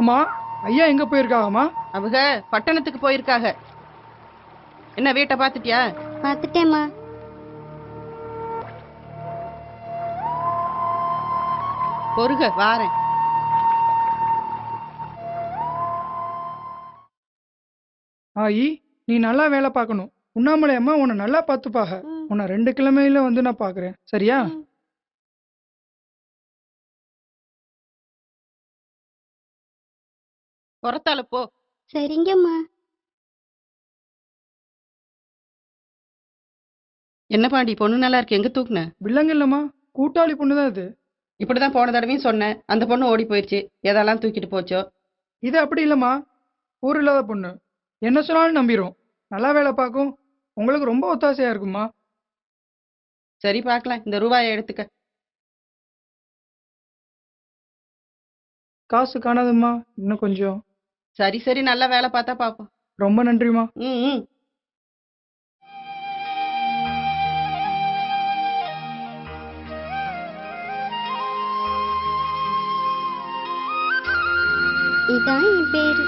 அம்மா, ஐயா எங்க போயிருக்காங்கம்மா? அவங்க பட்டணத்துக்கு போயிருக்காங்க. என்ன வீட்டை பாத்துட்டியா? பார்த்துட்டேம்மா. பொறுக வாரேன். ஆயி, நீ நல்லா வேலை பார்க்கணும். உண்ணாமலை அம்மா உன்னை நல்லா பார்த்துப்பாக. உன்னை 2 கிழமையில வந்து நான் பார்க்குறேன், சரியா? புறத்தால போ. சரிங்கம்மா. என்ன பாண்டி, பொண்ணு நல்லா இருக்கு, எங்க தூக்குன? வில்லங்க இல்லம்மா, கூட்டாளி பொண்ணுதான் இது. இப்படிதான் போன தடவையும் சொன்னேன், அந்த பொண்ணு ஓடி போயிடுச்சு. எதெல்லாம் தூக்கிட்டு போச்சோ. இது அப்படி இல்லம்மா, ஊர் இல்லாத பொண்ணு. என்ன சொன்னாலும் நம்பிரும். நல்லா வேலை பார்க்கும். உங்களுக்கு ரொம்ப ஒத்தாசையா இருக்குமா. சரி பார்க்கலாம், இந்த ரூபாயை எடுத்துக்க. காசு காணாதும்மா, இன்னும் கொஞ்சம். சரி சரி, நல்லா வேலை பார்த்தா பாப்போம். ரொம்ப நன்றிம்மா. ம். இதான் என் பேரு.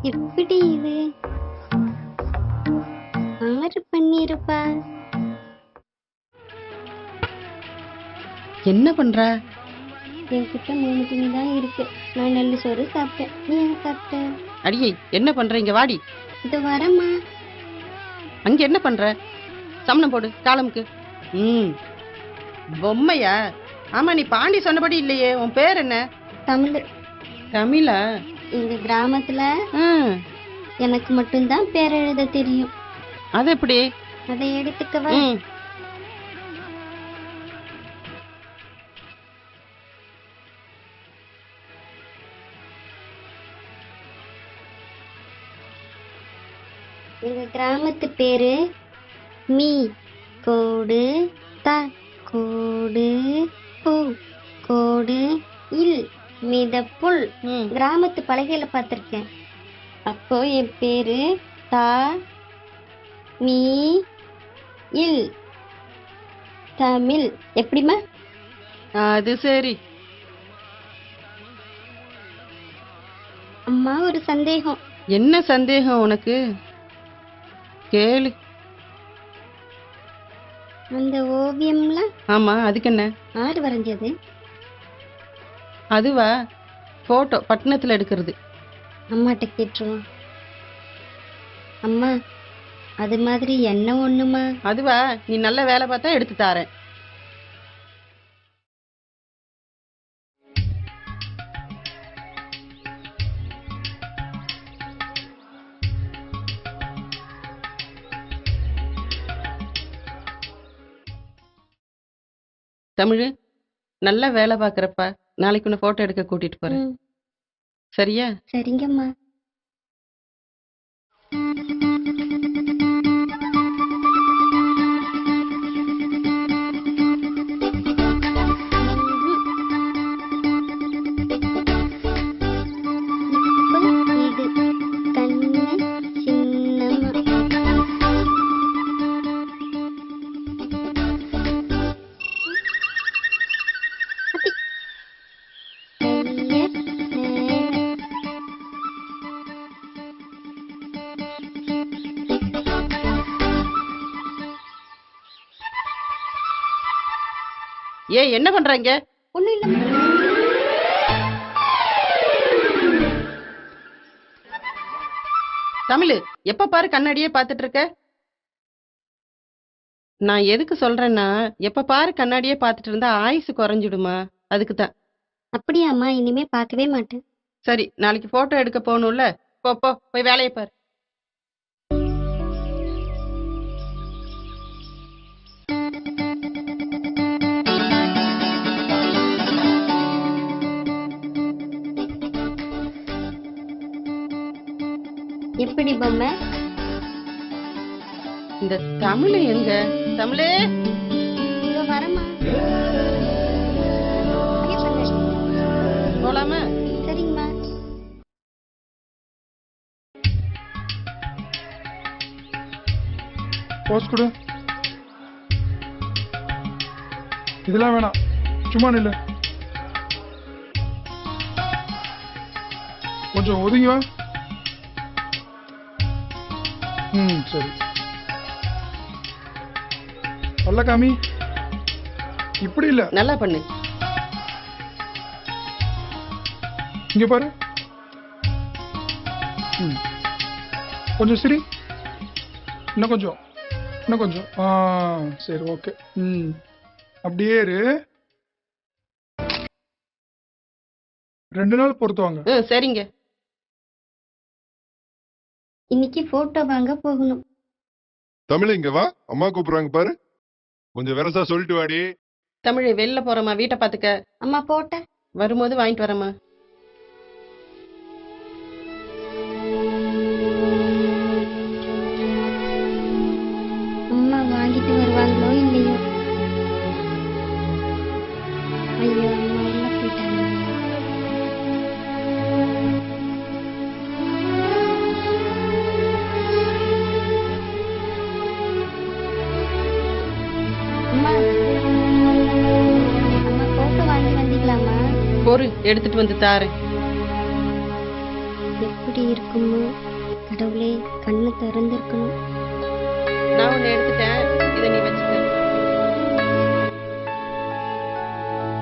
எப்படி இது ஆறு பண்ணிருப்பா? என்ன பண்ற? என்கிட்ட 3 துணி தான் இருக்கு. நான் நல்ல சோறு சாப்பிட்டேன். நீ என்ன சாப்பிட்ட? அடியே, என்ன பண்ற? இங்க வாடி. இது வரமா? அங்க என்ன பண்ற? சமணம் போடு காலமுக்கு. பொம்மையா? ஆமா, நீ பாண்டி சொன்னபடி இல்லையே. உன் பேர் என்ன? தமிழ். தமிழா? எங்க கிராமத்துல எனக்கு மட்டும்தான் பேர் எழுத தெரியும். அது எப்படி? அதை எடுத்துக்கவா? எங்க கிராமத்து பேரு மீ கோடு த கோடு பூ கோடு இல் மிதப்புல். கிராமத்து பலகையில பார்த்திருக்கேன். அப்போ என் பேரு தா மீ இல் தமிழ். எப்படிமா? அது சரி. அம்மா, ஒரு சந்தேகம். என்ன சந்தேகம் உனக்கு? கேளு. அந்த ஓவியம்ல? ஆமா, அதுக்கு என்ன? ஆறு வரைஞ்சது? அதுவா? போட்டோ, பட்டணத்துல எடுக்கிறது. அம்மாட்ட கேட்டுருவோம். அம்மா, அது மாதிரி என்ன ஒண்ணுமா? அதுவா? நீ நல்ல வேலை பார்த்தா எடுத்து தாரேன். தமிழ், நல்ல வேலை பாக்குறப்ப நாளைக்கு உன்னை போட்டோ எடுக்க கூட்டிட்டு போறேன், சரியா? சரிங்கம்மா. ஏய், என்ன பண்றீங்க? ஒண்ணும் இல்ல. தமிழ், எப்ப பாரு கண்ணாடியே பாத்துட்டு இருக்க? நான் எதுக்கு சொல்றேன்னா, எப்ப பாரு கண்ணாடியே பாத்துட்டு இருந்தா ஆயுசு குறைஞ்சிடுமா, அதுக்குதான். அப்படியாம்மா? இனிமே பார்க்கவே மாட்டேன். சரி, நாளைக்கு போட்டோ எடுக்க போகணும்ல. போ போ, போய் வேலையை பாரு. எப்படி பொம்மை? இந்த தமிழ் எங்க? தமிழே இதோ வரமா. போலாமா? சரிங்கம்மா. போஸ் கொடு. இதெல்லாம் வேணாம், சும்மா நில்லு. கொஞ்சம் ஒதுங்கி வா. சரி. பல்ல காமி. இப்படி இல்ல, நல்லா பண்ணு. இங்க பாரு. கொஞ்சம் சரி, இன்னும் கொஞ்சம், இன்னும் கொஞ்சம். சரி, ஓகே. அப்படியே இரு. 2 நாள் பொறுத்து வாங்க. சரிங்க. இன்னைக்கு போட்டோ வாங்க போகணும். தமிழ் இங்க வா, அம்மா கூப்பிடுறாங்க பாரு. கொஞ்சம் வெரசா சொல்லிட்டு வாடி. தமிழ் வெளில போறோமா, வீட்டை பாத்துக்க. அம்மா போட்ட வரும்போது வாங்கிட்டு வரேம்மா. அம்மா வாங்கிட்டு வருவாங்களோ இல்லையோ. ஐயோ, அம்மா உள்ள போயிட்டாங்க. அம்மா அம்மா போட்டோ வாங்கி வந்தீங்களாம்மா? பொறு, எடுத்துட்டு வந்து தாரேன். எப்படி இருக்குமோ கடவுளே, கண்ணு திறந்திருக்கணும். நான் ஒண்ணு எடுத்துட்டேன், இதை நீ வச்சுக்க.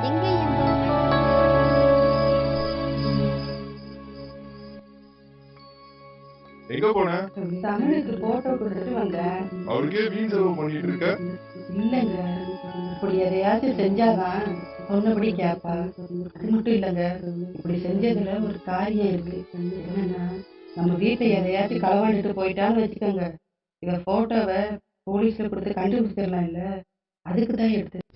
எங்க என் பொண்ணு? எங்க போன? தமிழுக்கு போட்டோ கொடுத்துட்டு வந்தேன். அவருக்கே வீண் செலவு பண்ணிட்டு இருக்க. இல்லைங்க, இப்படி எதையாச்சும் செஞ்சாதான் சொன்னபடி கேப்பா. அது மட்டும் இல்லைங்க, இப்படி செஞ்சதுல ஒரு காரியம் இருக்கு. என்னன்னா, நம்ம வீட்டை எதையாச்சும் களவாண்டுட்டு போயிட்டான்னு வச்சுக்கோங்க, இவ போட்டோவை போலீஸ்ல கொடுத்து கண்டுபிடிச்சிடலாம். இல்ல, அதுக்கு தான் எடுத்து.